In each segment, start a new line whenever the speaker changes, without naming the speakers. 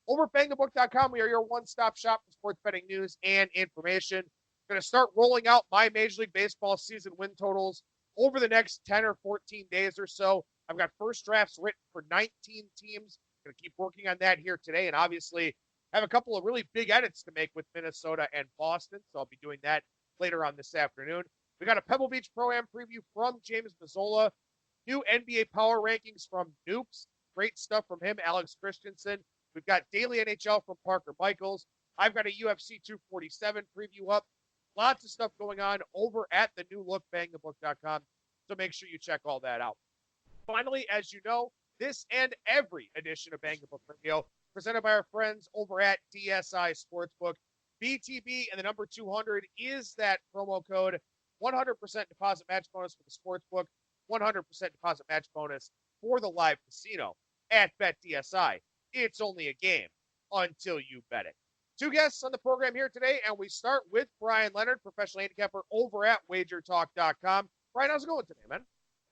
Over at BangTheBook.com, we are your one-stop shop for sports betting news and information. Going to start rolling out my Major League Baseball season win totals over the next 10 or 14 days or so. I've got first drafts written for 19 teams. Going to keep working on that here today, and obviously have a couple of really big edits to make with Minnesota and Boston, so I'll be doing that later on this afternoon. We got a Pebble Beach Pro-Am preview from James Mazzola, new NBA power rankings from Noops, great stuff from him, Alex Christensen. We've got daily NHL from Parker Michaels. I've got a UFC 247 preview up. Lots of stuff going on over at the new look, bangthebook.com, so make sure you check all that out. Finally, as you know, this and every edition of Bang the Book Radio presented by our friends over at DSI Sportsbook. BTB and the number 200 is that promo code. 100% deposit match bonus for the Sportsbook. 100% deposit match bonus for the live casino at BetDSI. It's only a game until you bet it. Two guests on the program here today, and we start with Bryan Leonard, professional handicapper over at wagertalk.com. Bryan, how's it going today, man?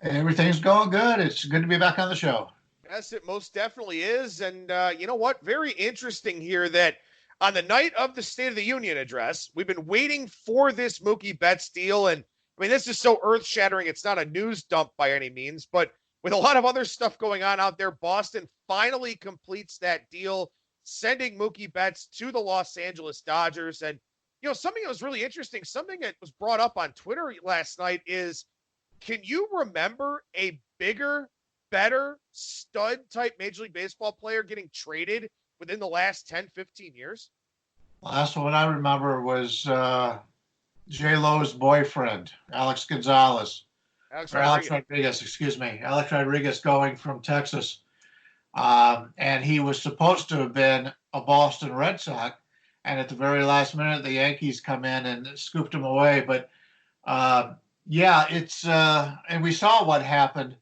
Everything's going good. It's good to be back on the show.
Yes, it most definitely is. And you know what? Very interesting here that on the night of the State of the Union address, we've been waiting for this Mookie Betts deal. And I mean, this is so earth-shattering. It's not a news dump by any means, but with a lot of other stuff going on out there, Boston finally completes that deal, sending Mookie Betts to the Los Angeles Dodgers. And, you know, something that was really interesting, something that was brought up on Twitter last night is, can you remember a bigger, better stud-type Major League Baseball player getting traded within the last 10, 15 years?
Last one I remember was J-Lo's boyfriend, Alex Rodriguez, excuse me. Alex Rodriguez going from Texas. And he was supposed to have been a Boston Red Sox. And at the very last minute, the Yankees come in and scooped him away. But, yeah, it's and we saw what happened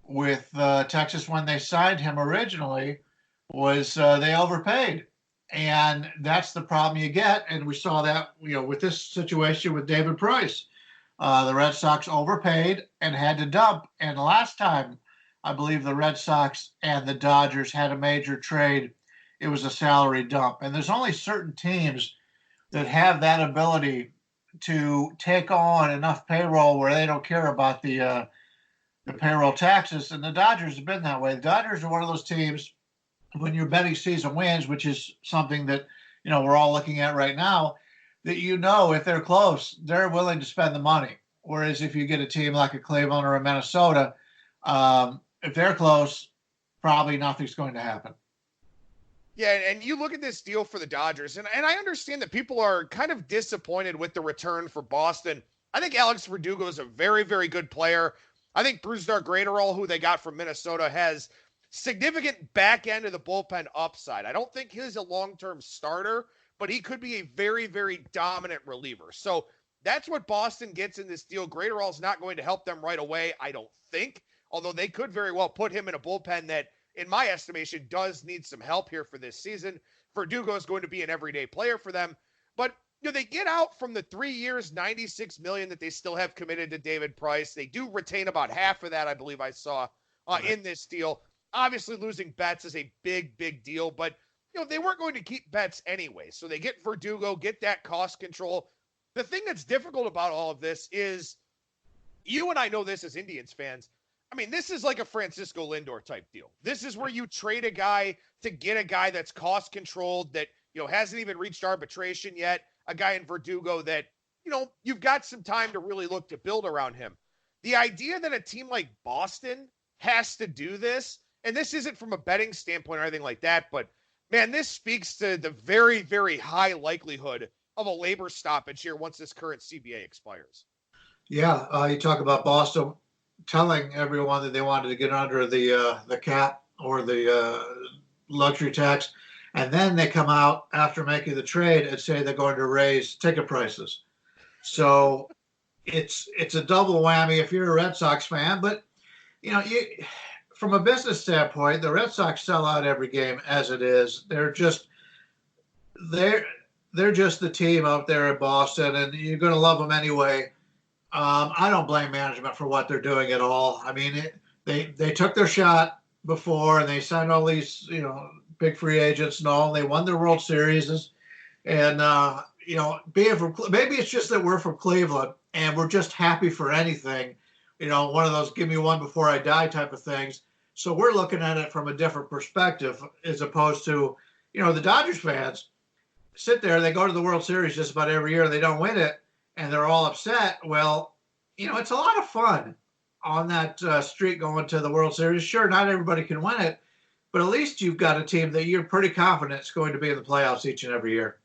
with Texas when they signed him originally was they overpaid. And that's the problem you get. And we saw that, you know, with this situation with David Price. The Red Sox overpaid and had to dump. And last time, I believe the Red Sox and the Dodgers had a major trade, it was a salary dump. And there's only certain teams that have that ability to take on enough payroll where they don't care about the payroll taxes. And the Dodgers have been that way. The Dodgers are one of those teams, when your betting season wins, which is something that, you know, we're all looking at right now, that, you know, if they're close, they're willing to spend the money. Whereas if you get a team like a Cleveland or a Minnesota, if they're close, probably nothing's going to happen.
Yeah, and you look at this deal for the Dodgers, and I understand that people are kind of disappointed with the return for Boston. I think Alex Verdugo is a very, very good player. I think Brusdar Graterol, who they got from Minnesota, has significant back end of the bullpen upside. I don't think he's a long-term starter, but he could be a very, very dominant reliever. So that's what Boston gets in this deal. Graterol's not going to help them right away, I don't think, although they could very well put him in a bullpen that, in my estimation, does need some help here for this season. Verdugo is going to be an everyday player for them. But, you know, they get out from the 3 years, $96 million that they still have committed to David Price. They do retain about half of that, I believe I saw, in this deal. Obviously, losing Betts is a big, big deal, but, you know, they weren't going to keep Betts anyway. So they get Verdugo, get that cost control. The thing that's difficult about all of this is, you and I know this as Indians fans, I mean, this is like a Francisco Lindor type deal. This is where you trade a guy to get a guy that's cost controlled, that, you know, hasn't even reached arbitration yet, a guy in Verdugo that, you know, you've got some time to really look to build around him. The idea that a team like Boston has to do this, and this isn't from a betting standpoint or anything like that, but, man, this speaks to the very, very high likelihood of a labor stoppage here once this current CBA expires.
Yeah, you talk about Boston telling everyone that they wanted to get under the cap or the luxury tax, and then they come out after making the trade and say they're going to raise ticket prices. So it's a double whammy if you're a Red Sox fan. But, you know, from a business standpoint, the Red Sox sell out every game as it is. They're just the team out there in Boston, and you're going to love them anyway. I don't blame management for what they're doing at all. I mean, they took their shot before, and they signed all these, you know, big free agents. No, they won their World Series. And, being from, maybe it's just that we're from Cleveland and we're just happy for anything, one of those give me one before I die type of things. So we're looking at it from a different perspective as opposed to, the Dodgers fans sit there, they go to the World Series just about every year, they don't win it, and they're all upset. Well, it's a lot of fun on that streak going to the World Series. Sure, not everybody can win it, but at least you've got a team that you're pretty confident is going to be in the playoffs each and every year.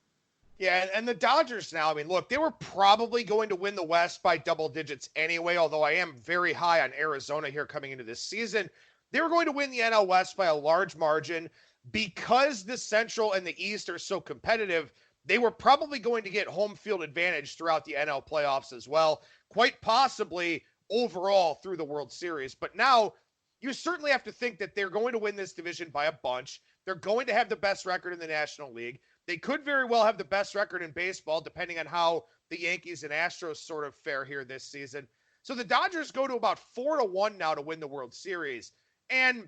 Yeah, and the Dodgers now, look, they were probably going to win the West by double digits anyway, although I am very high on Arizona here coming into this season. They were going to win the NL West by a large margin. Because the Central and the East are so competitive, they were probably going to get home field advantage throughout the NL playoffs as well, quite possibly overall through the World Series. But now you certainly have to think that they're going to win this division by a bunch. They're going to have the best record in the National League. They could very well have the best record in baseball, depending on how the Yankees and Astros sort of fare here this season. So the Dodgers go to about 4-1 now to win the World Series. And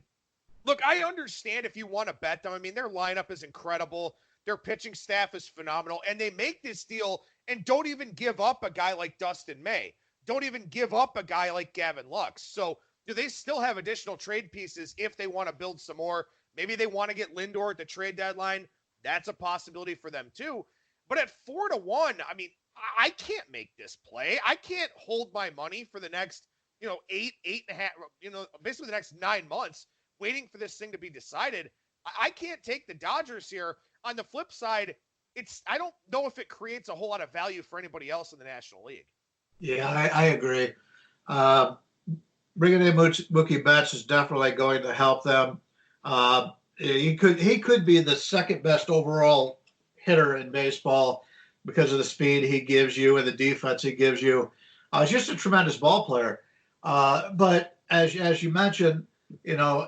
look, I understand if you want to bet them. Their lineup is incredible. Their pitching staff is phenomenal. And they make this deal and don't even give up a guy like Dustin May. Don't even give up a guy like Gavin Lux. So do they still have additional trade pieces if they want to build some more? Maybe they want to get Lindor at the trade deadline. That's a possibility for them too. But at 4-1, I can't make this play. I can't hold my money for the next, 8.5, basically the next 9 months waiting for this thing to be decided. I can't take the Dodgers here. On the flip side, I don't know if it creates a whole lot of value for anybody else in the National League.
Yeah, I agree. Bringing in Mookie Betts is definitely going to help them. He could be the second best overall hitter in baseball because of the speed he gives you and the defense he gives you. He's just a tremendous ball player. But as you mentioned, your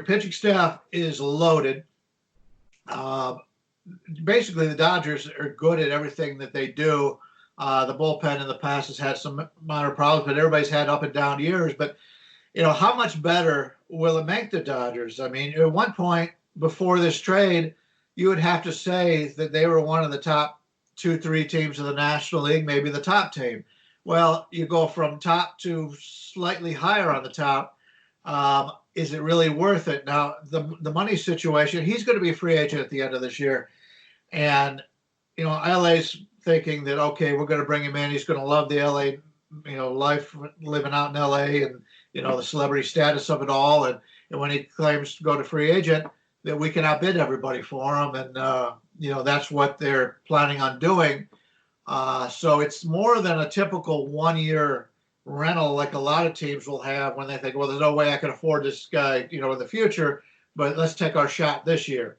pitching staff is loaded. Basically, the Dodgers are good at everything that they do. The bullpen in the past has had some minor problems, but everybody's had up and down years. But how much better will it make the Dodgers? At one point before this trade, you would have to say that they were one of the top 2-3 teams of the National League, maybe the top team. Well, you go from top to slightly higher on the top. Is it really worth it? Now, the money situation, he's going to be a free agent at the end of this year. And, LA's thinking that, okay, we're going to bring him in. He's going to love the LA, life living out in LA and, the celebrity status of it all. And when he claims to go to free agent, that we can outbid everybody for him. And, that's what they're planning on doing. So it's more than a typical 1-year rental like a lot of teams will have when they think, well, there's no way I can afford this guy, in the future, but let's take our shot this year.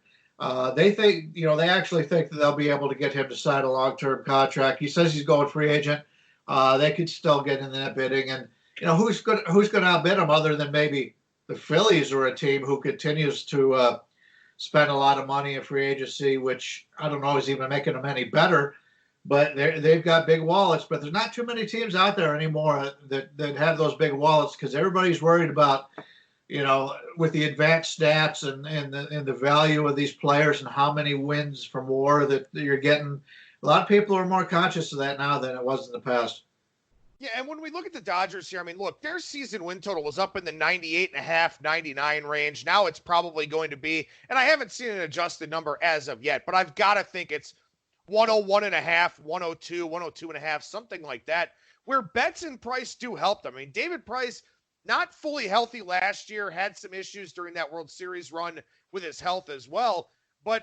They think, they actually think that they'll be able to get him to sign a long-term contract. He says he's going free agent. They could still get in that bidding. And, who's going to outbid him other than maybe the Phillies or a team who continues to spend a lot of money in free agency, which I don't know is even making them any better. But they've got big wallets, but there's not too many teams out there anymore that have those big wallets because everybody's worried about, with the advanced stats and the value of these players and how many wins from WAR that you're getting. A lot of people are more conscious of that now than it was in the past.
Yeah, and when we look at the Dodgers here, look, their season win total was up in the 98.5, 99 range. Now it's probably going to be, and I haven't seen an adjusted number as of yet, but I've got to think it's 101.5, 102, 102.5, something like that, where Betts and Price do help them. David Price, not fully healthy last year, had some issues during that World Series run with his health as well. But,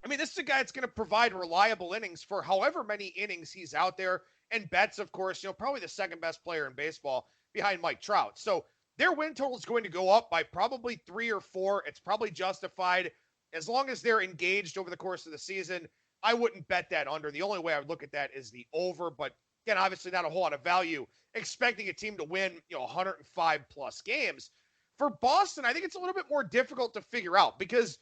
this is a guy that's going to provide reliable innings for however many innings he's out there. And Betts, of course, probably the second best player in baseball behind Mike Trout. So their win total is going to go up by probably 3 or 4. It's probably justified as long as they're engaged over the course of the season. I wouldn't bet that under. The only way I would look at that is the over, but again, obviously not a whole lot of value expecting a team to win, 105 plus games. For Boston, I think it's a little bit more difficult to figure out because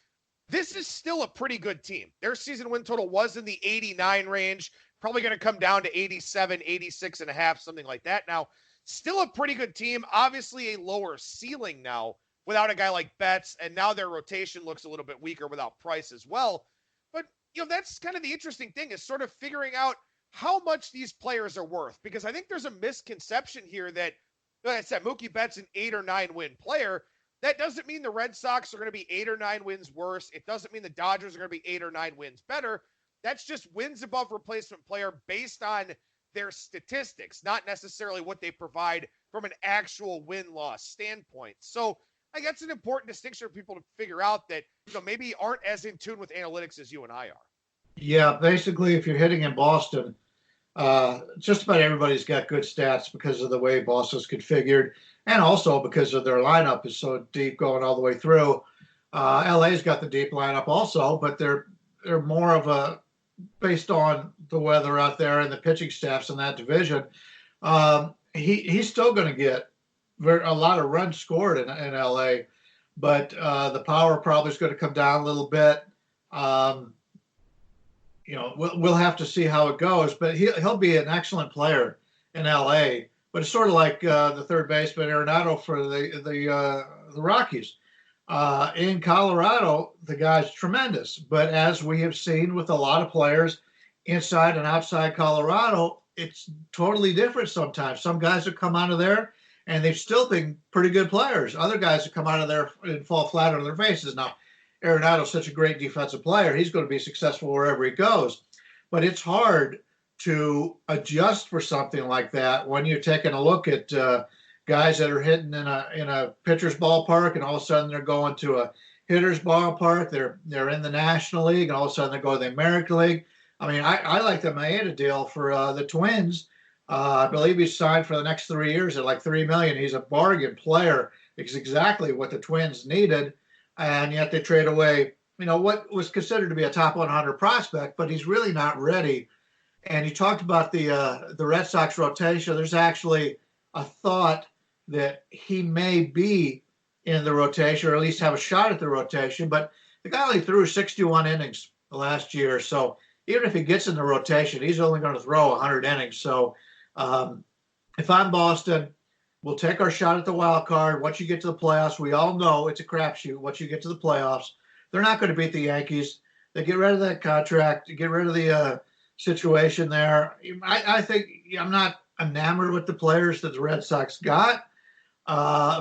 this is still a pretty good team. Their season win total was in the 89 range, probably going to come down to 87, 86.5, something like that. Now, still a pretty good team, obviously a lower ceiling now without a guy like Betts, and now their rotation looks a little bit weaker without Price as well. But, that's kind of the interesting thing, is sort of figuring out how much these players are worth, because I think there's a misconception here that, like I said, Mookie Betts an 8 or 9 win player. That doesn't mean the Red Sox are going to be 8 or 9 wins worse. It doesn't mean the Dodgers are going to be 8 or 9 wins better. That's just wins above replacement player based on their statistics, not necessarily what they provide from an actual win-loss standpoint. So I guess it's an important distinction for people to figure out that, maybe aren't as in tune with analytics as you and I are.
Yeah, basically, if you're hitting in Boston, just about everybody's got good stats because of the way Boston's configured, and also because of their lineup is so deep going all the way through. LA's got the deep lineup also, but they're more of a, based on the weather out there and the pitching staffs in that division. He's still going to get a lot of runs scored in LA, but the power probably is going to come down a little bit. We'll have to see how it goes, but he'll be an excellent player in LA. But it's sort of like the third baseman Arenado for the Rockies. In Colorado, the guy's tremendous. But as we have seen with a lot of players inside and outside Colorado, it's totally different sometimes. Some guys have come out of there and they've still been pretty good players. Other guys have come out of there and fall flat on their faces. Now, Arenado's such a great defensive player. He's going to be successful wherever he goes. But it's hard to adjust for something like that when you're taking a look at guys that are hitting in a pitcher's ballpark, and all of a sudden they're going to a hitter's ballpark. They're in the National League, and all of a sudden they go to the American League. I mean, I like the Maeda deal for the Twins. I believe he's signed for the next 3 years at like $3 million. He's a bargain player. It's exactly what the Twins needed, and yet they trade away, what was considered to be a top 100 prospect, but he's really not ready. And you talked about the Red Sox rotation. There's actually a thought that he may be in the rotation, or at least have a shot at the rotation. But the guy only threw 61 innings last year, so even if he gets in the rotation, he's only going to throw 100 innings. So if I'm Boston, we'll take our shot at the wild card. Once you get to the playoffs, we all know it's a crapshoot. Once you get to the playoffs, they're not going to beat the Yankees. They get rid of that contract, get rid of the situation there. I think I'm not enamored with the players that the Red Sox got.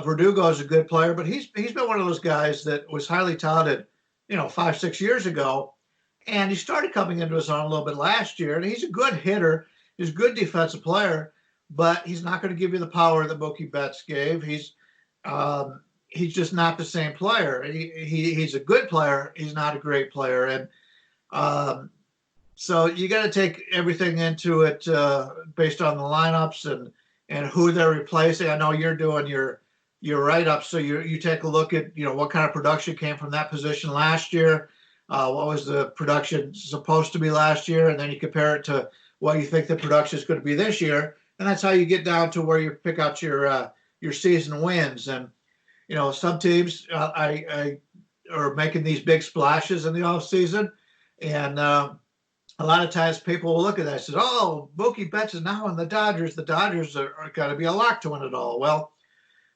Verdugo is a good player, but he's been one of those guys that was highly touted, 5-6 years ago. And he started coming into his own a little bit last year. And he's a good hitter. He's a good defensive player, but he's not going to give you the power that Mookie Betts gave. He's just not the same player. He's a good player. He's not a great player. And so you got to take everything into it based on the lineups and who they're replacing. I know you're doing your write-up, so you take a look at what kind of production came from that position last year. What was the production supposed to be last year, and then you compare it to what you think the production is going to be this year, and that's how you get down to where you pick out your season wins. And some teams are making these big splashes in the off season, and a lot of times people will look at that and say, "Oh, Mookie Betts is now in the Dodgers. The Dodgers are going to be a lock to win it all." Well,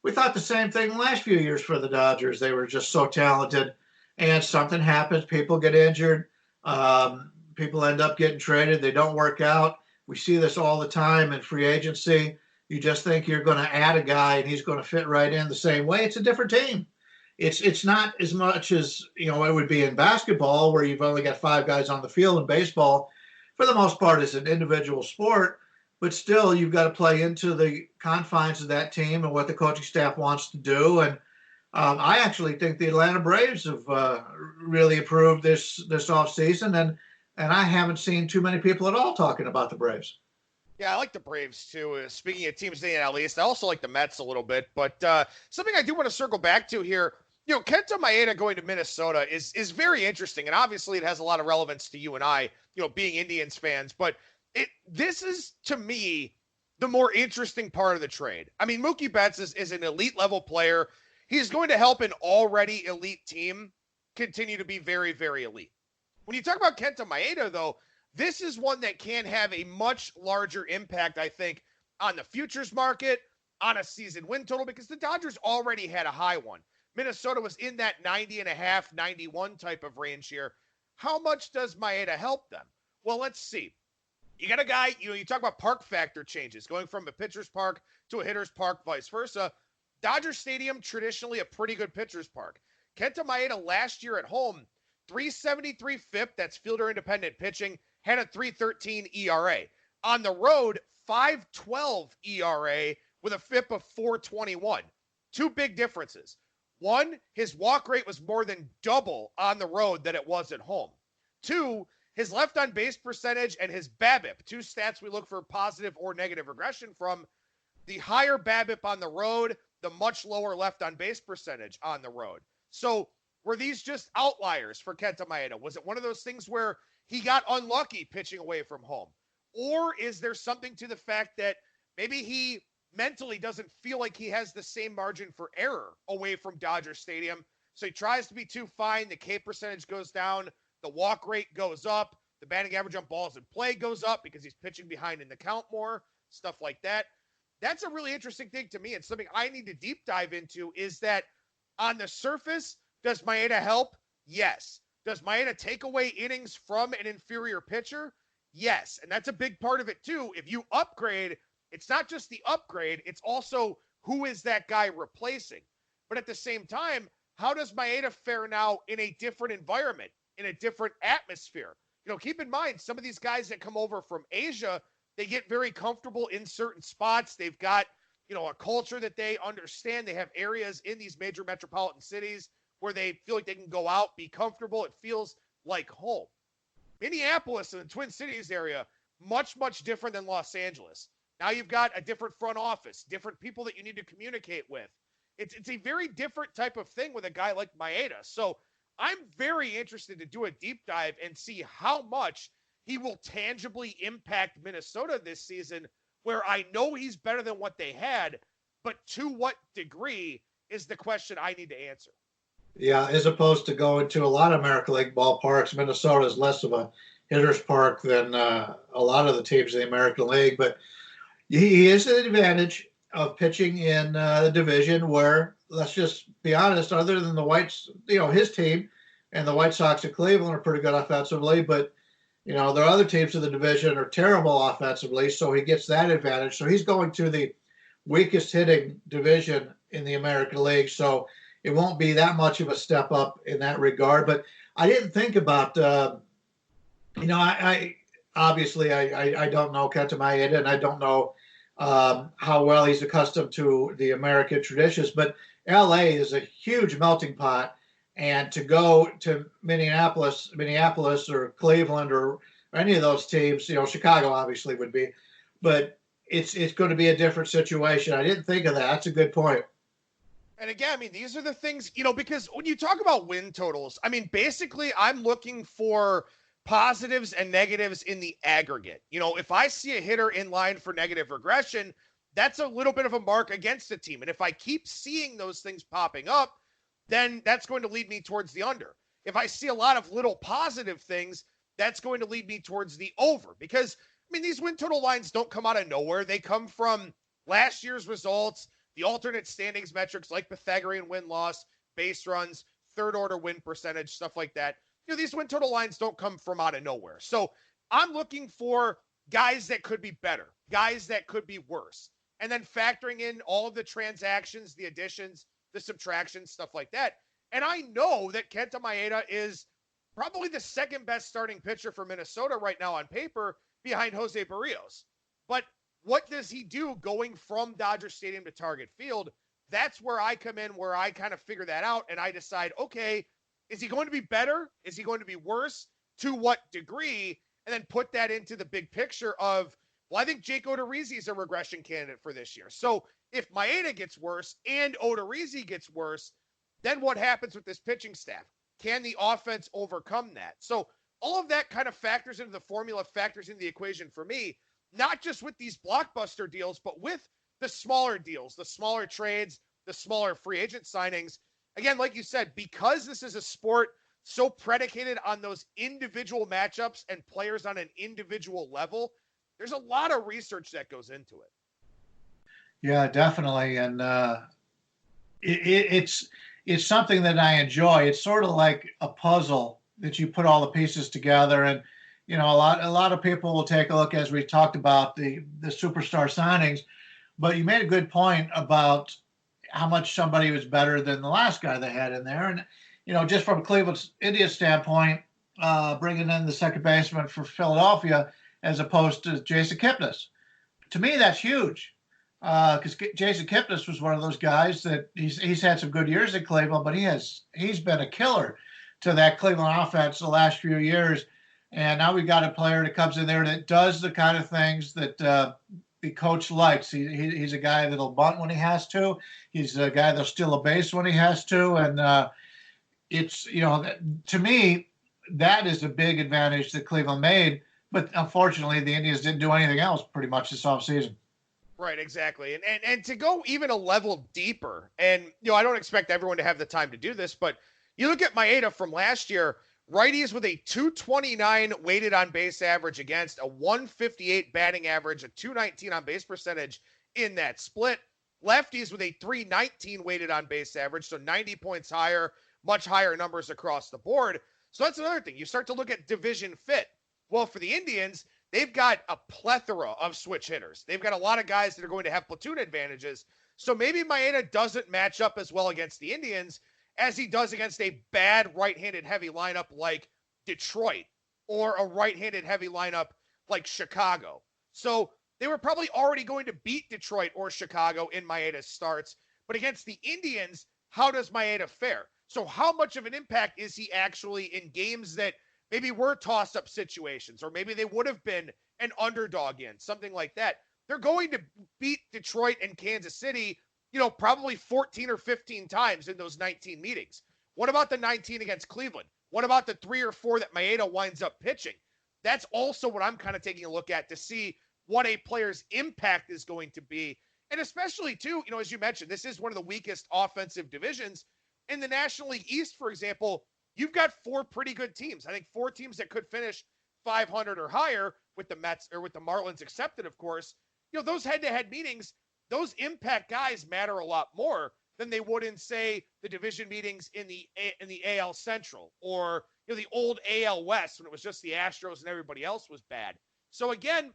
we thought the same thing the last few years for the Dodgers. They were just so talented, and something happens. People get injured. People end up getting traded. They don't work out. We see this all the time in free agency. You just think you're going to add a guy and he's going to fit right in the same way. It's a different team. It's not as much as it would be in basketball, where you've only got 5 guys on the field. In baseball, for the most part, it's an individual sport, but still you've got to play into the confines of that team and what the coaching staff wants to do. And I actually think the Atlanta Braves have really improved this offseason, and I haven't seen too many people at all talking about the Braves.
Yeah, I like the Braves too. Speaking of teams in the NL East, I also like the Mets a little bit. But something I do want to circle back to here, Kenta Maeda going to Minnesota is very interesting, and obviously it has a lot of relevance to you and I, being Indians fans. But this is, to me, the more interesting part of the trade. I mean, Mookie Betts is an elite level player. He's going to help an already elite team continue to be very, very elite. When you talk about Kenta Maeda, though, this is one that can have a much larger impact, I think, on the futures market, on a season win total, because the Dodgers already had a high one. Minnesota was in that 90.5, 91 type of range here. How much does Maeda help them? Well, let's see. You got a guy, you talk about park factor changes, going from a pitcher's park to a hitter's park, vice versa. Dodger Stadium, traditionally a pretty good pitcher's park. Kenta Maeda last year at home, 373 FIP, that's fielder independent pitching, had a 313 ERA. On the road, 512 ERA with a FIP of 421. Two big differences. One, his walk rate was more than double on the road than it was at home. Two, his left on base percentage and his BABIP, two stats we look for positive or negative regression from. The higher BABIP on the road, the much lower left on base percentage on the road. So were these just outliers for Kenta Maeda? Was it one of those things where he got unlucky pitching away from home? Or is there something to the fact that maybe he mentally doesn't feel like he has the same margin for error away from Dodger Stadium? So he tries to be too fine. The K percentage goes down. The walk rate goes up. The batting average on balls in play goes up because he's pitching behind in the count more, stuff like that. That's a really interesting thing to me. And something I need to deep dive into is that on the surface, does Maeda help? Yes. Does Maeda take away innings from an inferior pitcher? Yes. And that's a big part of it too. If you upgrade, it's not just the upgrade, it's also who is that guy replacing. But at the same time, how does Maeda fare now in a different environment, in a different atmosphere? Keep in mind, some of these guys that come over from Asia, they get very comfortable in certain spots. They've got, a culture that they understand. They have areas in these major metropolitan cities where they feel like they can go out, be comfortable. It feels like home. Minneapolis and the Twin Cities area, much, much different than Los Angeles. Now you've got a different front office, different people that you need to communicate with. It's a very different type of thing with a guy like Maeda. So I'm very interested to do a deep dive and see how much he will tangibly impact Minnesota this season, where I know he's better than what they had, but to what degree is the question I need to answer.
Yeah, as opposed to going to a lot of American League ballparks, Minnesota is less of a hitter's park than a lot of the teams in the American League. But he is an advantage of pitching in the division where, let's just be honest, other than the Whites, his team and the White Sox of Cleveland are pretty good offensively, but there are other teams in the division are terrible offensively, so he gets that advantage. So he's going to the weakest hitting division in the American League, so it won't be that much of a step up in that regard. But I didn't think about, I obviously I don't know Kenta Maeda, and I don't know how well he's accustomed to the American traditions, but LA is a huge melting pot. And to go to Minneapolis or Cleveland or any of those teams, Chicago obviously would be, but it's going to be a different situation. I didn't think of that. That's a good point.
And again, these are the things, because when you talk about win totals, basically I'm looking for positives and negatives in the aggregate. If I see a hitter in line for negative regression, that's a little bit of a mark against the team. And if I keep seeing those things popping up, then that's going to lead me towards the under. If I see a lot of little positive things, that's going to lead me towards the over. Because, these win total lines don't come out of nowhere. They come from last year's results, the alternate standings metrics like Pythagorean win-loss, base runs, third-order win percentage, stuff like that. These win total lines don't come from out of nowhere. So I'm looking for guys that could be better, guys that could be worse, and then factoring in all of the transactions, the additions, the subtractions, stuff like that. And I know that Kenta Maeda is probably the second best starting pitcher for Minnesota right now on paper behind Jose Barrios. But what does he do going from Dodger Stadium to Target Field? That's where I come in, where I kind of figure that out. And I decide, okay, is he going to be better? Is he going to be worse? To what degree? And then put that into the big picture of, well, I think Jake Odorizzi is a regression candidate for this year. So if Maeda gets worse and Odorizzi gets worse, then what happens with this pitching staff? Can the offense overcome that? So all of that kind of factors into the formula, factors into the equation for me, not just with these blockbuster deals, but with the smaller deals, the smaller trades, the smaller free agent signings. Again, like you said, because this is a sport so predicated on those individual matchups and players on an individual level, there's a lot of research that goes into it.
Yeah, definitely. And it's it's something that I enjoy. It's sort of like a puzzle that you put all the pieces together. And, a lot of people will take a look, as we talked about the superstar signings, but you made a good point about how much somebody was better than the last guy they had in there. And, just from Cleveland Indians standpoint, bringing in the second baseman for Philadelphia as opposed to Jason Kipnis. To me, that's huge because Jason Kipnis was one of those guys that he's had some good years in Cleveland, but he's been a killer to that Cleveland offense the last few years. And now we've got a player that comes in there that does the kind of things that the coach likes. He's a guy that'll bunt when he has to. He's a guy that'll steal a base when he has to. And it's, to me, that is a big advantage that Cleveland made. But unfortunately, the Indians didn't do anything else pretty much this offseason.
Right, exactly. And to go even a level deeper, and, I don't expect everyone to have the time to do this, but you look at Maeda from last year, righties with a 229 weighted on base average against, a 158 batting average, a 219 on base percentage in that split. Lefties with a 319 weighted on base average, so 90 points higher, much higher numbers across the board. So that's another thing. You start to look at division fit. Well, for the Indians, they've got a plethora of switch hitters. They've got a lot of guys that are going to have platoon advantages. So maybe Maeda doesn't match up as well against the Indians as he does against a bad right-handed heavy lineup like Detroit or a right-handed heavy lineup like Chicago. So they were probably already going to beat Detroit or Chicago in Maeda's starts. But against the Indians, how does Maeda fare? So how much of an impact is he actually in games that maybe were toss-up situations, or maybe they would have been an underdog in, something like that? They're going to beat Detroit and Kansas City, probably 14 or 15 times in those 19 meetings. What about the 19 against Cleveland? What about the 3 or 4 that Maeda winds up pitching? That's also what I'm kind of taking a look at to see what a player's impact is going to be. And especially, too, as you mentioned, this is one of the weakest offensive divisions. In the National League East, for example, you've got 4 pretty good teams. I think 4 teams that could finish 500 or higher, with the Mets or with the Marlins accepted, of course. Those head-to-head meetings, those impact guys matter a lot more than they would in, say, the division meetings in the AL Central, or the old AL West when it was just the Astros and everybody else was bad. So again,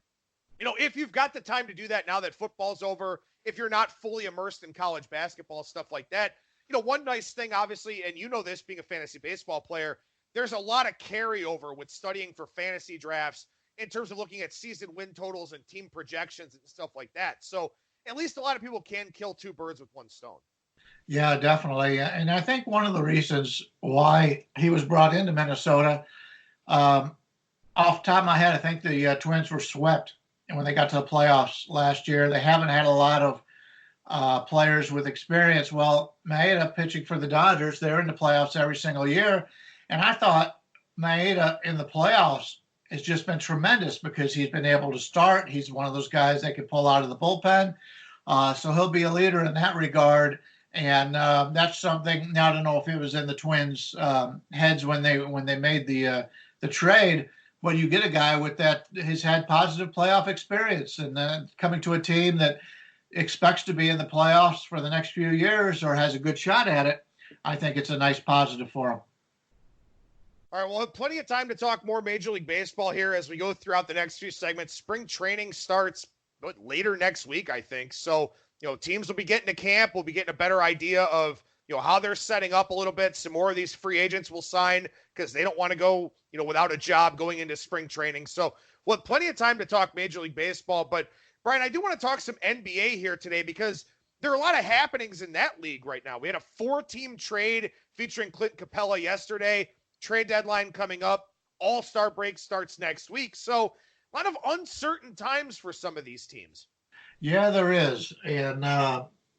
if you've got the time to do that now that football's over, if you're not fully immersed in college basketball, stuff like that, one nice thing, obviously, and this being a fantasy baseball player, there's a lot of carryover with studying for fantasy drafts in terms of looking at season win totals and team projections and stuff like that. So at least a lot of people can kill 2 birds with 1 stone.
Yeah, definitely. And I think one of the reasons why he was brought into Minnesota, off the top of my head, I think the Twins were swept when they got to the playoffs last year. They haven't had a lot of players with experience. Well, Maeda pitching for the Dodgers, they're in the playoffs every single year. And I thought Maeda in the playoffs has just been tremendous because he's been able to start. He's one of those guys that can pull out of the bullpen. So he'll be a leader in that regard. And that's something. Now I don't know if it was in the Twins' heads when they made the trade, but you get a guy with that has had positive playoff experience and coming to a team that expects to be in the playoffs for the next few years or has a good shot at it. I think it's a nice positive for him.
All right, we'll have plenty of time to talk more Major League Baseball here as we go throughout the next few segments. Spring training starts later next week, I think. So, teams will be getting to camp. We'll be getting a better idea of, how they're setting up a little bit. Some more of these free agents will sign because they don't want to go, without a job going into spring training. So we'll have plenty of time to talk Major League Baseball. But, Brian, I do want to talk some NBA here today because there are a lot of happenings in that league right now. We had a 4-team trade featuring Clint Capella yesterday. Trade deadline coming up. All-Star break starts next week. So a lot of uncertain times for some of these teams.
Yeah, there is. And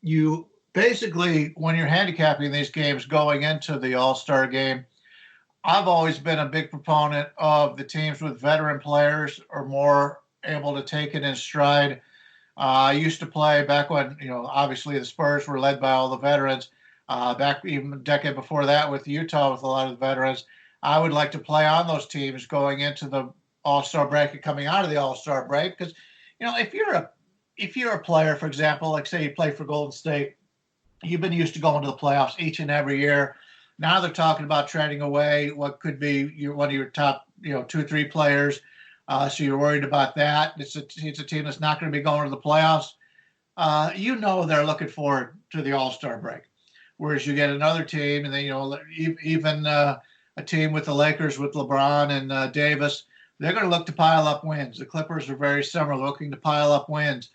you basically, when you're handicapping these games going into the All-Star game, I've always been a big proponent of the teams with veteran players are more able to take it in stride. I used to play back when, obviously the Spurs were led by all the veterans. Back even a decade before that with Utah with a lot of the veterans. I would like to play on those teams going into the All-Star break and coming out of the All-Star break because, if you're a player, for example, like say you play for Golden State You've been used to going to the playoffs each and every year. Now they're talking about trading away what could be one of your top, 2, 3 players. So you're worried about that. It's a team that's not going to be going to the playoffs. They're looking forward to the All-Star break. Whereas you get another team, and then even a team with the Lakers with LeBron and Davis, they're going to look to pile up wins. The Clippers are very similar, looking to pile up wins.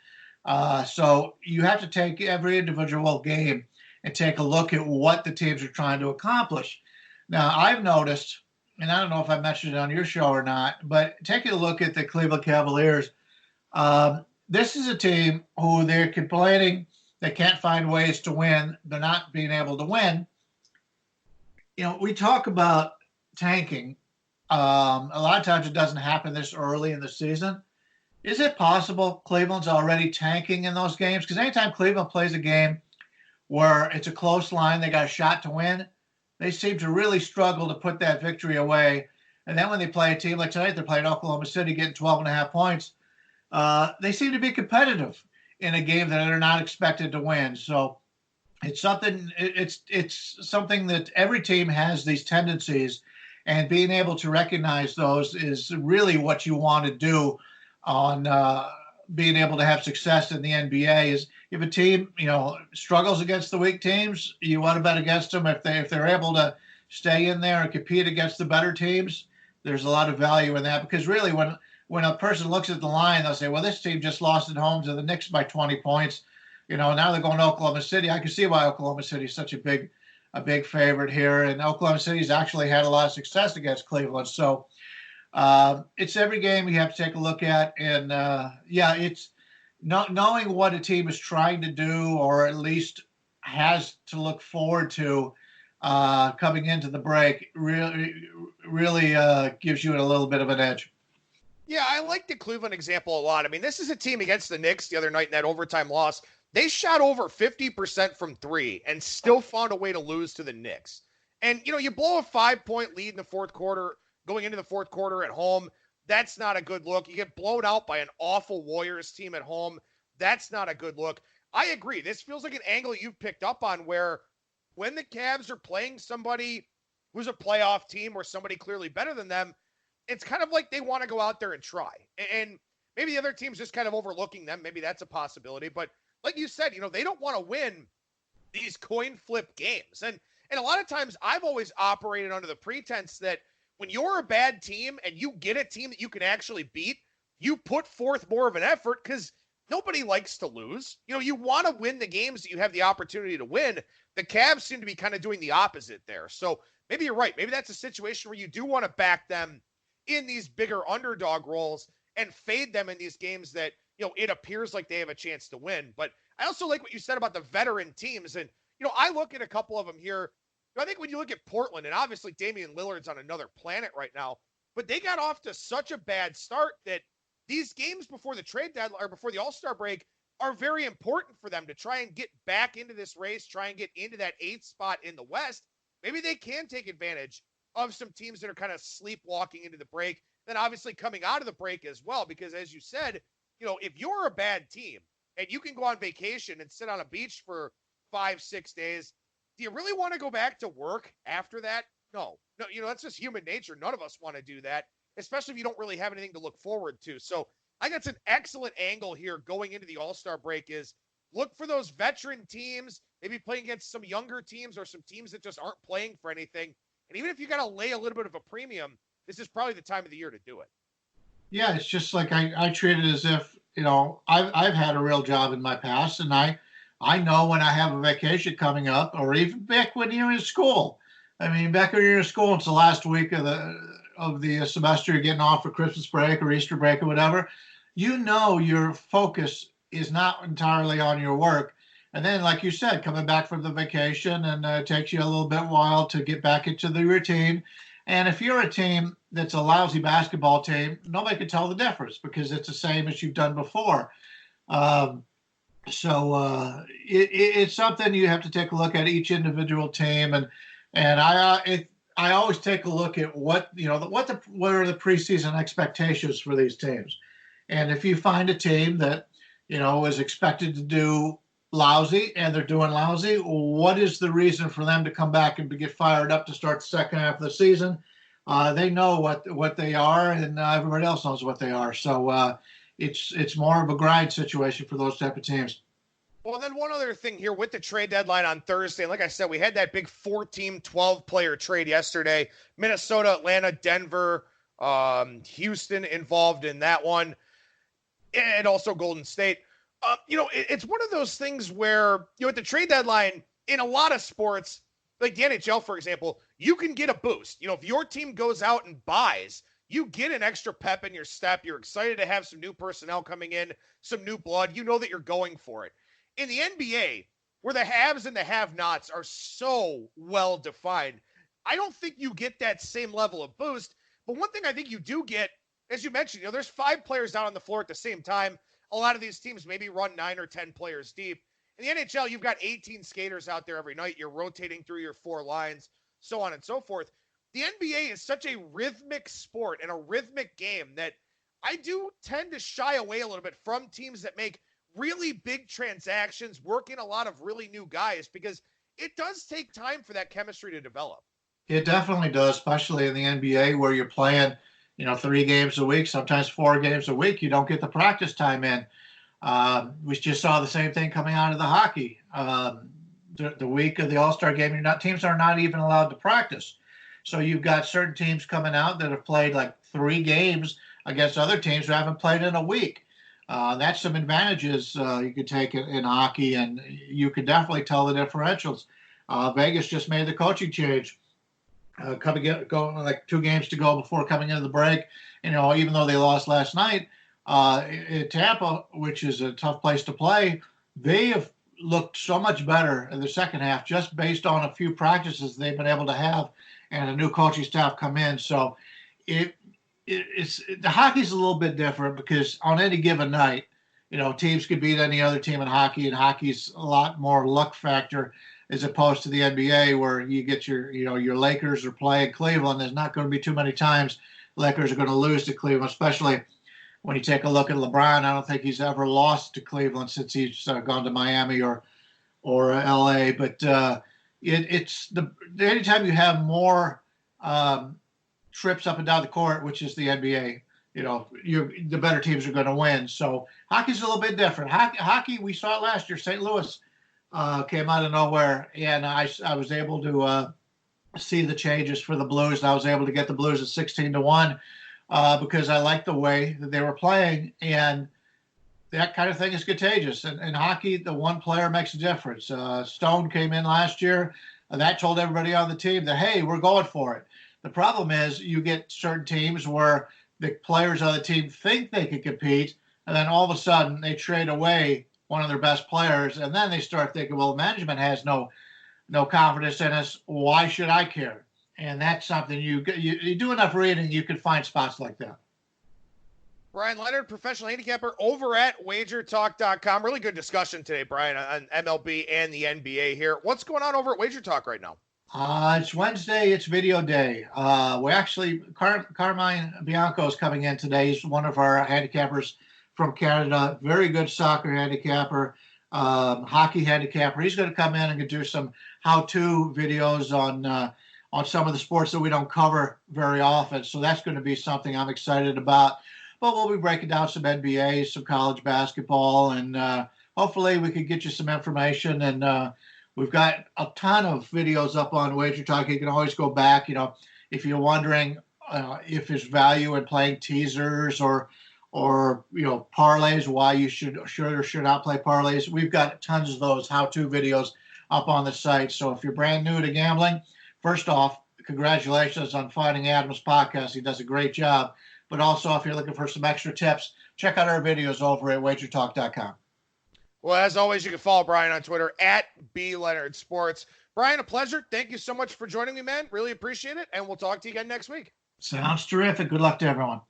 So you have to take every individual game and take a look at what the teams are trying to accomplish. Now, I've noticed, and I don't know if I mentioned it on your show or not, but taking a look at the Cleveland Cavaliers, this is a team who they're complaining they can't find ways to win. They're not being able to win. We talk about tanking. A lot of times it doesn't happen this early in the season. Is it possible Cleveland's already tanking in those games? Because anytime Cleveland plays a game where it's a close line, they got a shot to win, they seem to really struggle to put that victory away. And then when they play a team like tonight, they're playing Oklahoma City, getting 12.5 points, they seem to be competitive in a game that they're not expected to win. So it's something that every team has these tendencies, and being able to recognize those is really what you want to do on being able to have success in the NBA. Is if a team, struggles against the weak teams, you want to bet against them. If they're able to stay in there and compete against the better teams, there's a lot of value in that, because really when a person looks at the line, they'll say, well, this team just lost at home to the Knicks by 20 points. Now they're going to Oklahoma City. I can see why Oklahoma City is such a big favorite here. And Oklahoma City's actually had a lot of success against Cleveland. So it's every game you have to take a look at. And it's not knowing what a team is trying to do, or at least has to look forward to coming into the break, really gives you a little bit of an edge.
Yeah, I like the Cleveland example a lot. I mean, this is a team against the Knicks the other night in that overtime loss. They shot over 50% from three and still found a way to lose to the Knicks. And, you blow a 5-point lead in the fourth quarter, going into the fourth quarter at home. That's not a good look. You get blown out by an awful Warriors team at home. That's not a good look. I agree. This feels like an angle you've picked up on, where when the Cavs are playing somebody who's a playoff team or somebody clearly better than them, it's kind of like they want to go out there and try. And maybe the other team's just kind of overlooking them. Maybe that's a possibility. But like you said, they don't want to win these coin flip games. And a lot of times I've always operated under the pretense that when you're a bad team and you get a team that you can actually beat, you put forth more of an effort, because nobody likes to lose. You want to win the games that you have the opportunity to win. The Cavs seem to be kind of doing the opposite there. So maybe you're right. Maybe that's a situation where you do want to back them in these bigger underdog roles and fade them in these games that, it appears like they have a chance to win. But I also like what you said about the veteran teams. And, I look at a couple of them here. I think when you look at Portland, and obviously Damian Lillard's on another planet right now, but they got off to such a bad start that these games before the trade deadline or before the All-Star break are very important for them to try and get back into this race, try and get into that 8th spot in the West. Maybe they can take advantage of some teams that are kind of sleepwalking into the break, then obviously coming out of the break as well. Because as you said, if you're a bad team and you can go on vacation and sit on a beach for 5-6 days, do you really want to go back to work after that? No, that's just human nature. None of us want to do that, especially if you don't really have anything to look forward to. So I think it's an excellent angle here going into the All-Star break, is look for those veteran teams, maybe playing against some younger teams or some teams that just aren't playing for anything. And even if you got to lay a little bit of a premium, this is probably the time of the year to do it.
Yeah, it's just like I treat it as if, I've had a real job in my past, and I know when I have a vacation coming up, or even back when you're in school. I mean, back when you're in school, it's the last week of the semester, you're getting off for Christmas break or Easter break or whatever. Your focus is not entirely on your work. And then, like you said, coming back from the vacation, and it takes you a little bit while to get back into the routine. And if you're a team that's a lousy basketball team, nobody can tell the difference, because it's the same as you've done before. So it's something you have to take a look at each individual team, and I always take a look at what are the preseason expectations for these teams, and if you find a team that is expected to do lousy and they're doing lousy, what is the reason for them to come back and get fired up to start the second half of the season? They know what they are, and everybody else knows what they are. So it's more of a grind situation for those type of teams.
Well, then one other thing here with the trade deadline on Thursday. Like I said, we had that big 4-team, 12-player trade yesterday. Minnesota, Atlanta, Denver, Houston involved in that one, and also Golden State. It's one of those things where, at the trade deadline, in a lot of sports, like the NHL, for example, you can get a boost. If your team goes out and buys, you get an extra pep in your step. You're excited to have some new personnel coming in, some new blood. You know that you're going for it. In the NBA, where the haves and the have-nots are so well defined, I don't think you get that same level of boost. But one thing I think you do get, as you mentioned, there's 5 players down on the floor at the same time. A lot of these teams maybe run 9 or 10 players deep. In the NHL, you've got 18 skaters out there every night. You're rotating through your 4 lines, so on and so forth. The NBA is such a rhythmic sport and a rhythmic game that I do tend to shy away a little bit from teams that make really big transactions, work in a lot of really new guys, because it does take time for that chemistry to develop. It
definitely does, especially in the NBA where you're playing, 3 games a week, sometimes 4 games a week. You don't get the practice time in. We just saw the same thing coming out of the hockey. The week of the All-Star game, teams are not even allowed to practice. So you've got certain teams coming out that have played like 3 games against other teams who haven't played in a week. That's some advantages you could take in hockey, and you could definitely tell the differentials. Vegas just made the coaching change. Going like 2 games to go before coming into the break. Even though they lost last night in Tampa, which is a tough place to play, they have looked so much better in the second half just based on a few practices they've been able to have and a new coaching staff come in. So the hockey's a little bit different because on any given night, teams could beat any other team in hockey, and hockey's a lot more luck factor as opposed to the NBA where you get your Lakers are playing Cleveland. There's not going to be too many times Lakers are going to lose to Cleveland, especially when you take a look at LeBron. I don't think he's ever lost to Cleveland since he's gone to Miami or LA. But it's anytime you have more trips up and down the court, which is the NBA, the better teams are going to win. So hockey's a little bit different. Hockey, we saw it last year. St. Louis came out of nowhere, and I was able to see the changes for the Blues. And I was able to get the Blues at 16-1 because I liked the way that they were playing, and that kind of thing is contagious. And hockey, the one player makes a difference. Stone came in last year, and that told everybody on the team that, hey, we're going for it. The problem is you get certain teams where the players on the team think they can compete, and then all of a sudden they trade away one of their best players, and then they start thinking, well, management has no confidence in us. Why should I care? And that's something you do enough reading, you can find spots like that.
Bryan Leonard, professional handicapper over at wagertalk.com. Really good discussion today, Bryan, on MLB and the NBA here. What's going on over at Wager Talk right now?
It's Wednesday. It's video day. We actually, Carmine Bianco is coming in today. He's one of our handicappers from Canada. Very good soccer handicapper, hockey handicapper. He's going to come in and do some how-to videos on some of the sports that we don't cover very often. So that's going to be something I'm excited about. But we'll be breaking down some NBA, some college basketball, and hopefully we can get you some information. And we've got a ton of videos up on Wager Talk. You can always go back, if you're wondering if there's value in playing teasers or parlays, why you should or should not play parlays. We've got tons of those how-to videos up on the site. So if you're brand new to gambling, first off, congratulations on finding Adam's podcast. He does a great job. But also, if you're looking for some extra tips, check out our videos over at wagertalk.com.
Well, as always, you can follow Bryan on Twitter at BLeonardSports. Bryan, a pleasure. Thank you so much for joining me, man. Really appreciate it. And we'll talk to you again next week.
Sounds terrific. Good luck to everyone.